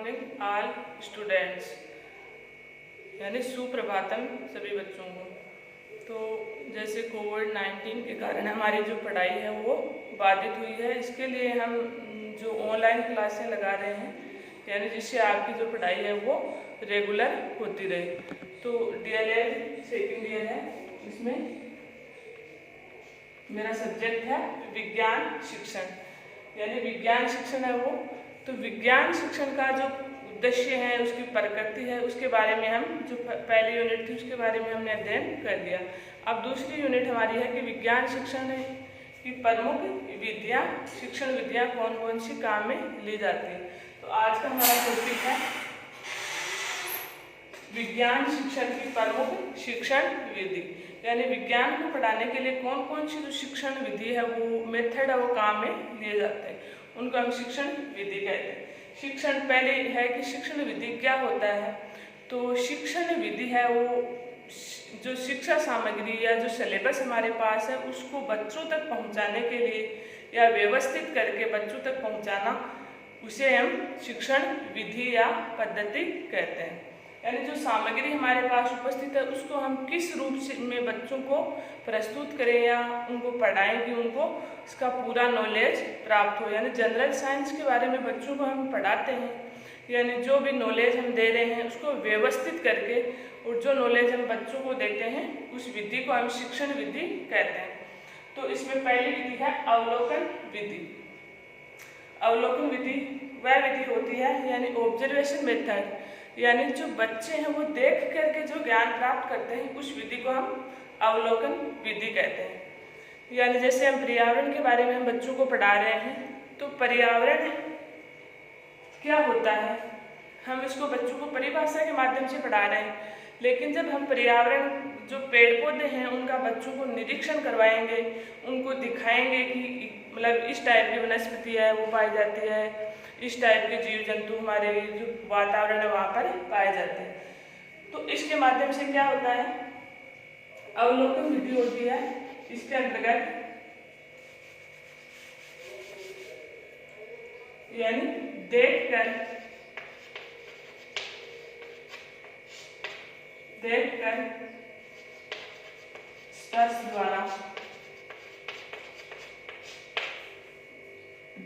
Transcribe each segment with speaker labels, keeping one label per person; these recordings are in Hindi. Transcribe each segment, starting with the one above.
Speaker 1: मॉर्निंग ऑल स्टूडेंट्स, यानी सुप्रभातम सभी बच्चों को। तो जैसे कोविड-19 के कारण हमारी जो पढ़ाई है वो बाधित हुई है, इसके लिए हम जो ऑनलाइन क्लासें लगा रहे हैं, यानी जिससे आपकी जो पढ़ाई है वो रेगुलर होती रहे। तो DLED सेकेंड ईयर है, इसमें मेरा सब्जेक्ट है विज्ञान शिक्षण, यानी विज्ञान शिक्षण है वो। तो विज्ञान शिक्षण का जो उद्देश्य है, उसकी प्रकृति है, उसके बारे में हम जो पहली यूनिट थी उसके बारे में हमने अध्ययन कर लिया। अब दूसरी यूनिट हमारी है कि विज्ञान शिक्षण की प्रमुख विधियाँ, शिक्षण विधियाँ कौन कौन सी काम में ली जाती है। तो आज का हमारा टॉपिक है विज्ञान शिक्षण की प्रमुख शिक्षण विधि, यानी विज्ञान को पढ़ाने के लिए कौन कौन सी जो शिक्षण विधि है वो मेथड है वो काम में लिए जाते हैं, उनको हम शिक्षण विधि कहते हैं। शिक्षण पहले है कि शिक्षण विधि क्या होता है। तो शिक्षण विधि है वो जो शिक्षा सामग्री या जो सिलेबस हमारे पास है उसको बच्चों तक पहुंचाने के लिए या व्यवस्थित करके बच्चों तक पहुंचाना, उसे हम शिक्षण विधि या पद्धति कहते हैं। यानी जो सामग्री हमारे पास उपस्थित है उसको हम किस रूप से में बच्चों को प्रस्तुत करें या उनको पढ़ाएं कि उनको इसका पूरा नॉलेज प्राप्त हो। यानी जनरल साइंस के बारे में बच्चों को हम पढ़ाते हैं, यानी जो भी नॉलेज हम दे रहे हैं उसको व्यवस्थित करके और जो नॉलेज हम बच्चों को देते हैं उस विधि को हम शिक्षण विधि कहते हैं। तो इसमें पहली विधि है अवलोकन विधि। अवलोकन विधि वह विधि होती है यानी ऑब्जर्वेशन मेथड, यानी जो बच्चे हैं वो देख करके जो ज्ञान प्राप्त करते हैं उस विधि को हम अवलोकन विधि कहते हैं। यानी जैसे हम पर्यावरण के बारे में हम बच्चों को पढ़ा रहे हैं, तो पर्यावरण क्या होता है हम इसको बच्चों को परिभाषा के माध्यम से पढ़ा रहे हैं, लेकिन जब हम पर्यावरण जो पेड़ पौधे हैं उनका बच्चों को निरीक्षण करवाएंगे, उनको दिखाएंगे कि मतलब इस टाइप की वनस्पति है वो पाई जाती है, इस टाइप के जीव जंतु हमारे जो वातावरण है वहाँ पर पाए जाते हैं, तो इसके माध्यम से क्या होता है अवलोकन विधि होती है। इसके अंतर्गत यानी देखकर स्पर्श द्वारा,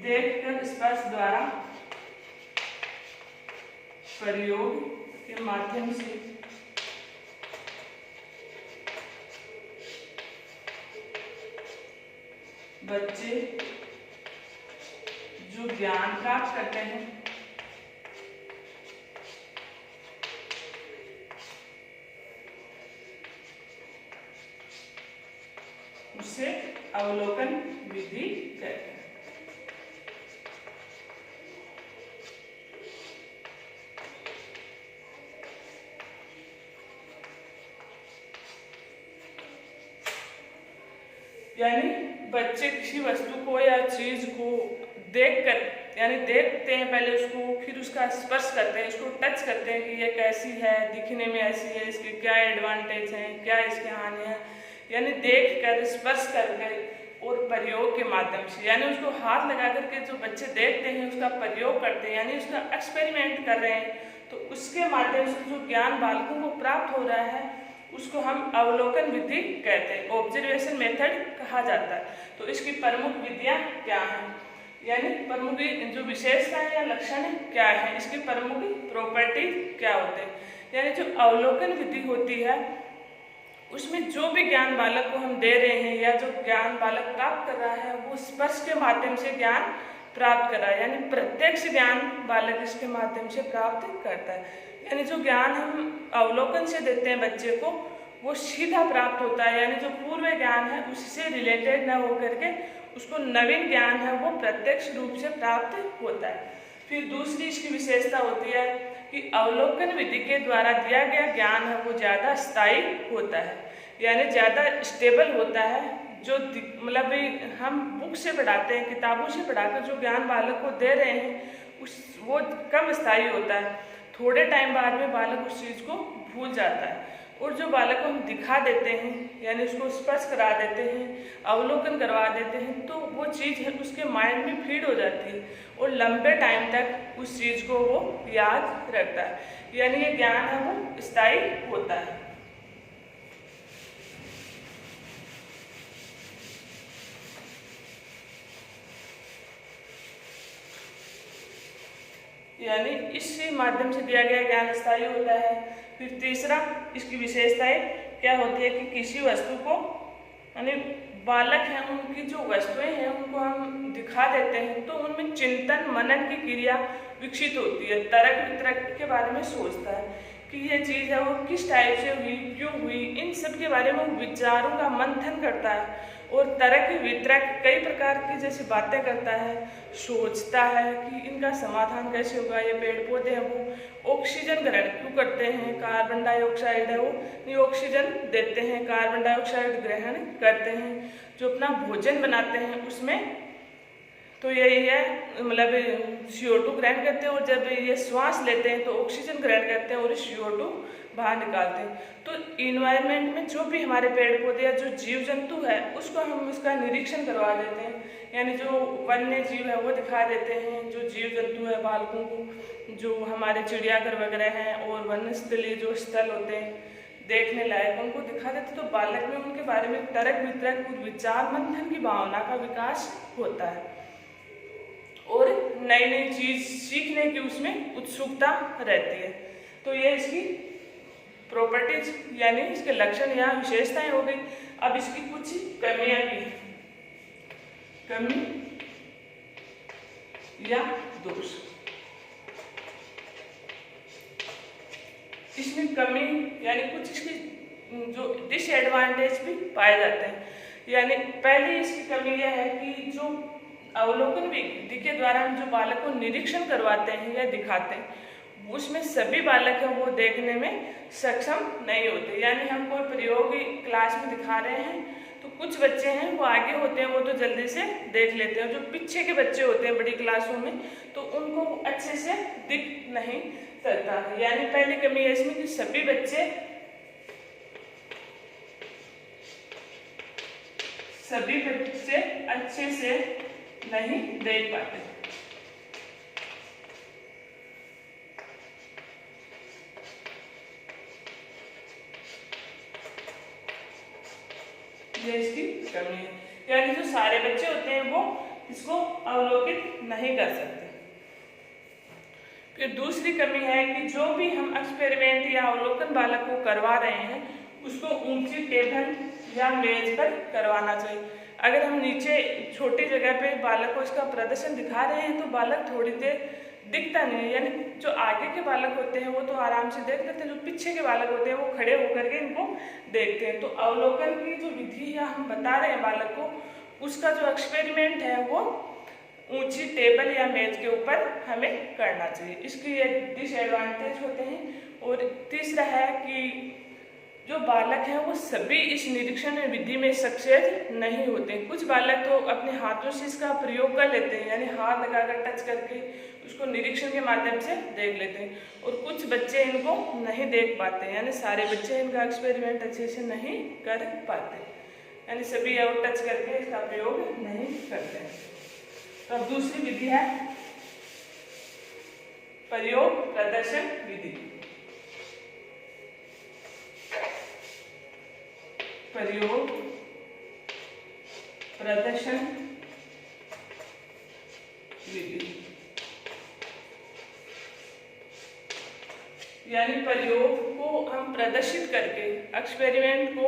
Speaker 1: देखकर स्पर्श द्वारा प्रयोग के माध्यम से बच्चे जो ज्ञान प्राप्त करते हैं उसे अवलोकन विधि कहते हैं। यानी बच्चे किसी वस्तु को या चीज को देखकर, यानी देखते हैं पहले उसको, फिर उसका स्पर्श करते हैं, उसको टच करते हैं कि ये कैसी है, दिखने में ऐसी है, इसके क्या एडवांटेज हैं, क्या इसके हानि है, यानी देख कर स्पर्श करके और प्रयोग के माध्यम से, यानी उसको हाथ लगा करके जो बच्चे देखते हैं उसका प्रयोग करते हैं, यानी उसका एक्सपेरिमेंट कर रहे हैं, तो उसके माध्यम से जो ज्ञान बालकों को प्राप्त हो रहा है उसको हम अवलोकन विधि कहते हैं, ऑब्जर्वेशन मेथड कहा जाता है। तो इसकी प्रमुख विधियां क्या हैं, यानी प्रमुख जो विशेषताएं या लक्षण क्या है, इसकी प्रमुख प्रॉपर्टी क्या होते हैं। यानी जो अवलोकन विधि होती है उसमें जो भी ज्ञान बालक को हम दे रहे हैं या जो ज्ञान बालक प्राप्त कर रहा है वो स्पर्श के माध्यम से ज्ञान प्राप्त कर रहा है, यानी प्रत्यक्ष ज्ञान बालक इसके माध्यम से प्राप्त करता है। यानी जो ज्ञान हम अवलोकन से देते हैं बच्चे को वो सीधा प्राप्त होता है, यानी जो पूर्व ज्ञान है उससे रिलेटेड न होकर के उसको नवीन ज्ञान है वो प्रत्यक्ष रूप से प्राप्त होता है। फिर दूसरी इसकी विशेषता होती है कि अवलोकन विधि के द्वारा दिया गया ज्ञान है वो ज़्यादा स्थायी होता है, यानी ज़्यादा स्टेबल होता है। जो मतलब हम बुक से पढ़ाते हैं, किताबों से पढ़ाकर जो ज्ञान बालक को दे रहे हैं वो कम स्थायी होता है, थोड़े टाइम बाद में बालक उस चीज़ को भूल जाता है। और जो बालक को हम दिखा देते हैं यानी उसको स्पर्श करा देते हैं, अवलोकन करवा देते हैं, तो वो चीज़ है उसके माइंड में फीड हो जाती है और लंबे टाइम तक उस चीज़ को वो याद रखता है, यानी ये ज्ञान है वो स्थायी होता है। यानी इसी माध्यम से दिया गया ज्ञान स्थायी होता है। फिर तीसरा, इसकी विशेषताएं क्या होती है कि किसी वस्तु को यानी बालक हैं उनकी जो वस्तुएं हैं उनको हम दिखा देते हैं तो उनमें चिंतन मनन की क्रिया विकसित होती है, तर्क वितर्क के बारे में सोचता है कि ये चीज़ है वो किस टाइप से हुई, क्यों हुई, इन सब के बारे में विचारों का मंथन करता है और तर्क वितर्क कई प्रकार की जैसे बातें करता है, सोचता है कि इनका समाधान कैसे होगा। ये पेड़ पौधे हैं वो ऑक्सीजन ग्रहण क्यों करते हैं, कार्बन डाइऑक्साइड है वो नहीं ऑक्सीजन देते हैं, कार्बन डाइऑक्साइड ग्रहण करते हैं। जो अपना भोजन बनाते हैं उसमें तो यही है मतलब CO2 ग्रहण करते हैं और जब ये श्वास लेते हैं तो ऑक्सीजन ग्रहण करते हैं और CO2 बाहर निकालते हैं। तो इन्वायरमेंट में जो भी हमारे पेड़ पौधे या जो जीव जंतु है उसको हम उसका निरीक्षण करवा देते हैं, यानी जो वन्य जीव है वो दिखा देते हैं, जो जीव जंतु है बालकों को, जो हमारे चिड़ियाघर वगैरह हैं और वन्य स्थलीय जो स्थल होते हैं देखने लायक उनको दिखा देते, तो बालक में उनके बारे में तर्क वितर्क और विचार मंथन की भावना का विकास होता है और नई नई चीज सीखने की उसमें उत्सुकता रहती है। तो ये इसकी प्रॉपर्टीज यानी इसके लक्षण या विशेषताएं हो गई। अब इसकी कुछ कमियां भी हैं, कमी या दोष। इसमें कमी यानी कुछ इसकी जो डिसएडवांटेज भी पाए जाते हैं। यानी पहली इसकी कमी यह है कि जो अवलोकन विधि के द्वारा हम जो बालक को निरीक्षण करवाते हैं या दिखाते हैं उसमें सभी बालक हैं वो देखने में सक्षम नहीं होते। यानी हम कोई प्रयोग क्लास में दिखा रहे हैं तो कुछ बच्चे हैं वो आगे होते हैं वो तो जल्दी से देख लेते हैं, जो पीछे के बच्चे होते हैं बड़ी क्लासों में तो उनको अच्छे से दिख नहीं सकता। यानी पहली कमी है इसमें कि सभी बच्चे अच्छे से नहीं देख पाते। ये इसकी कमी है, यानी जो सारे बच्चे होते हैं वो इसको अवलोकित नहीं कर सकते। फिर दूसरी कमी है कि जो भी हम एक्सपेरिमेंट या अवलोकन बालक को करवा रहे हैं उसको ऊंची टेबल या मेज पर करवाना चाहिए। अगर हम नीचे छोटी जगह पे बालक को इसका प्रदर्शन दिखा रहे हैं तो बालक थोड़ी देर दिखता नहीं है, यानी जो आगे के बालक होते हैं वो तो आराम से देख लेते हैं, जो पीछे के बालक होते हैं वो खड़े होकर के इनको देखते हैं। तो अवलोकन की जो विधि या हम बता रहे हैं बालक को उसका जो एक्सपेरिमेंट है वो ऊंची टेबल या मेज के ऊपर हमें करना चाहिए। इसके ये डिसएडवांटेज होते हैं। और तीसरा है कि जो बालक हैं वो सभी इस निरीक्षण विधि में सक्सेस नहीं होते। कुछ बालक तो अपने हाथों से इसका प्रयोग कर लेते हैं, यानी हाथ लगाकर टच करके उसको निरीक्षण के माध्यम से देख लेते हैं, और कुछ बच्चे इनको नहीं देख पाते, यानी सारे बच्चे इनका एक्सपेरिमेंट अच्छे से नहीं कर पाते, यानी सभी और टच करके इसका प्रयोग नहीं करते हैं। तो अब दूसरी विधि है प्रयोग प्रदर्शन विधि। प्रयोग प्रदर्शन विधि यानी प्रयोग को हम प्रदर्शित करके एक्सपेरिमेंट को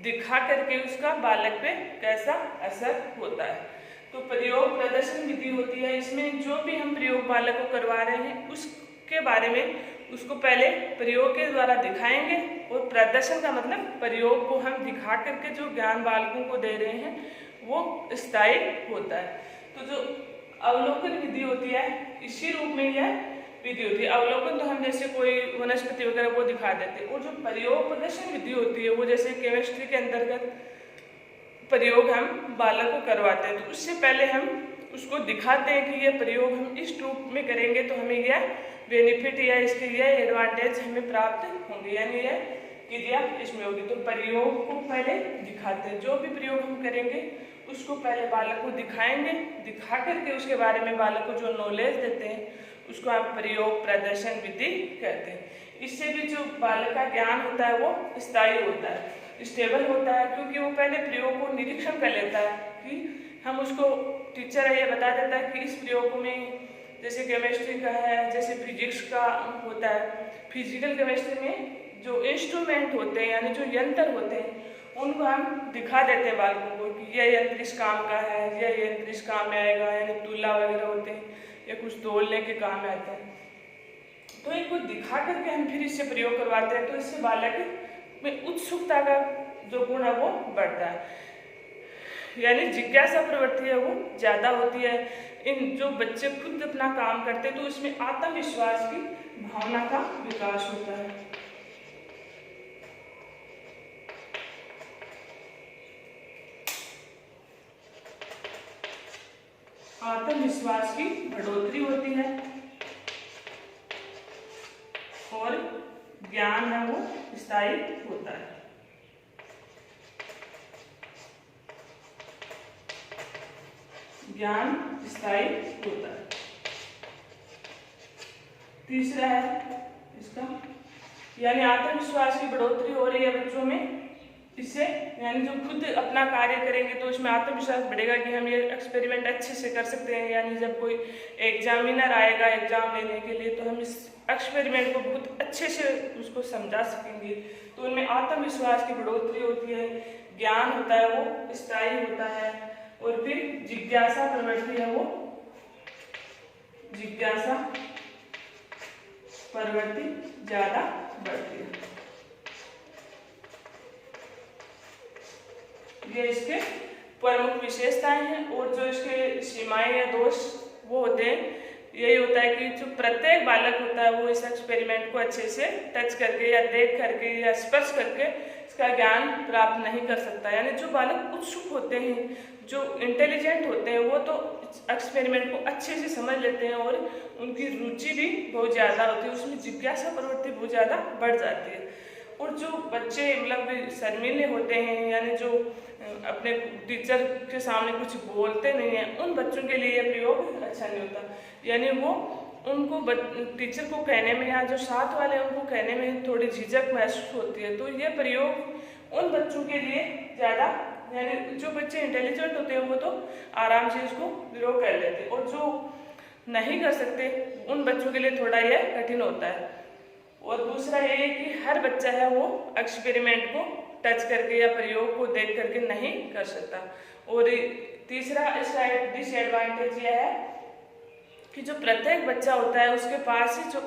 Speaker 1: दिखा करके उसका बालक पे कैसा असर होता है। तो प्रयोग प्रदर्शन विधि होती है, इसमें जो भी हम प्रयोग बालक को करवा रहे हैं उसके बारे में उसको पहले प्रयोग के द्वारा दिखाएंगे, और प्रदर्शन का मतलब प्रयोग को हम दिखा करके जो ज्ञान बालकों को दे रहे हैं वो स्थायी होता है। तो जो अवलोकन विधि होती है इसी रूप में यह विधि होती है। अवलोकन तो हम जैसे कोई वनस्पति वगैरह वो दिखा देते हैं, और जो प्रयोग प्रदर्शन विधि होती है वो जैसे केमिस्ट्री के अंतर्गत प्रयोग हम बालक को करवाते हैं, तो उससे पहले हम उसको दिखाते हैं कि यह प्रयोग हम इस रूप में करेंगे तो हमें यह बेनिफिट या इसके यह एडवांटेज हमें प्राप्त होंगे, यानी यह क्रिया इसमें होगी। तो प्रयोग को पहले दिखाते हैं, जो भी प्रयोग हम करेंगे उसको पहले बालक को दिखाएंगे, दिखा करके उसके बारे में बालक को जो नॉलेज देते हैं उसको हम प्रयोग प्रदर्शन विधि कहते हैं। इससे भी जो बालक का ज्ञान होता है वो स्थायी होता है, स्टेबल होता है, क्योंकि वो पहले प्रयोग को निरीक्षण कर लेता है कि हम उसको टीचर है ये बता देता है कि इस प्रयोग में जैसे केमिस्ट्री का है, जैसे फिजिक्स का होता है, फिजिकल केमिस्ट्री में जो इंस्ट्रूमेंट होते हैं यानी जो यंत्र होते हैं उनको हम दिखा देते हैं बालकों को कि यह यंत्र इस काम का है, यह यंत्र इस काम में आएगा, यानी तुला वगैरह होते हैं या कुछ तोलने के काम में आते हैं। तो इनको दिखा करके हम फिर इससे प्रयोग करवाते हैं, तो इससे बालक में उत्सुकता का जो गुण है वो बढ़ता है, यानी जिज्ञासा प्रवृत्ति है वो ज़्यादा होती है। इन जो बच्चे खुद अपना काम करते हैं तो इसमें आत्मविश्वास की भावना का विकास होता है। आत्मविश्वास की बढ़ोतरी होती है और ज्ञान है वो स्थायी होता है। ज्ञान स्थायी होता है। तीसरा है इसका, यानी आत्मविश्वास की बढ़ोतरी हो रही है बच्चों में, इससे यानी जो खुद अपना कार्य करेंगे तो उसमें आत्मविश्वास बढ़ेगा कि हम ये एक्सपेरिमेंट अच्छे से कर सकते हैं। यानी जब कोई एग्जामिनर आएगा एग्जाम लेने के लिए तो हम इस एक्सपेरिमेंट को बहुत अच्छे से उसको समझा सकेंगे, तो उनमें आत्मविश्वास की बढ़ोतरी होती है, ज्ञान होता है वो स्थायी होता है, और फिर जिज्ञासा प्रवृत्ति है वो जिज्ञासा प्रवृत्ति ज्यादा बढ़ती है। ये इसके प्रमुख विशेषताएं हैं, और जो इसके सीमाएं या दोष वो होते हैं, यही होता है कि जो प्रत्येक बालक होता है वो इस एक्सपेरिमेंट को अच्छे से टच करके या देख करके या स्पर्श करके इसका ज्ञान प्राप्त नहीं कर सकता। यानी जो बालक उत्सुक होते हैं, जो इंटेलिजेंट होते हैं, वो तो एक्सपेरिमेंट को अच्छे से समझ लेते हैं और उनकी रुचि भी बहुत ज़्यादा होती है, उसमें जिज्ञासा प्रवृत्ति बहुत ज़्यादा बढ़ जाती है। और जो बच्चे मतलब शर्मीले होते हैं, यानी जो अपने टीचर के सामने कुछ बोलते नहीं हैं, उन बच्चों के लिए यह प्रयोग अच्छा नहीं होता। यानी वो उनको टीचर को कहने में या जो साथ वाले उनको कहने में थोड़ी झिझक महसूस होती है, तो ये प्रयोग उन बच्चों के लिए ज़्यादा, यानी जो बच्चे इंटेलिजेंट होते हैं वो तो आराम से इसको प्रयोग कर लेते हैं, और जो नहीं कर सकते उन बच्चों के लिए थोड़ा यह कठिन होता है। और दूसरा ये है कि हर बच्चा है वो एक्सपेरिमेंट को टच करके या प्रयोग को देख करके नहीं कर सकता। और तीसरा इसका डिसएडवांटेज यह है कि जो प्रत्येक बच्चा होता है उसके पास ही जो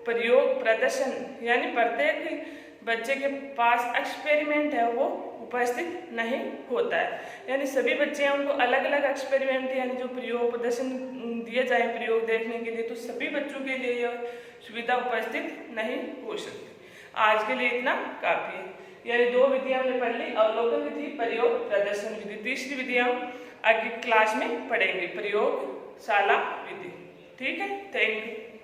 Speaker 1: प्रयोग प्रदर्शन, यानी प्रत्येक बच्चे के पास एक्सपेरिमेंट है वो उपस्थित नहीं होता है। यानी सभी बच्चे हैं उनको अलग अलग एक्सपेरिमेंट यानी जो प्रयोग प्रदर्शन दिए जाए प्रयोग देखने के लिए, तो सभी बच्चों के लिए यह सुविधा उपस्थित नहीं हो सकती। आज के लिए इतना काफ़ी है। यानी दो विधियां हमने पढ़ ली, अवलोकन विधि, प्रयोग प्रदर्शन विधि। तीसरी विधि हम अगली क्लास में पढ़ेंगे, प्रयोगशाला विधि। ठीक है, थैंक यू।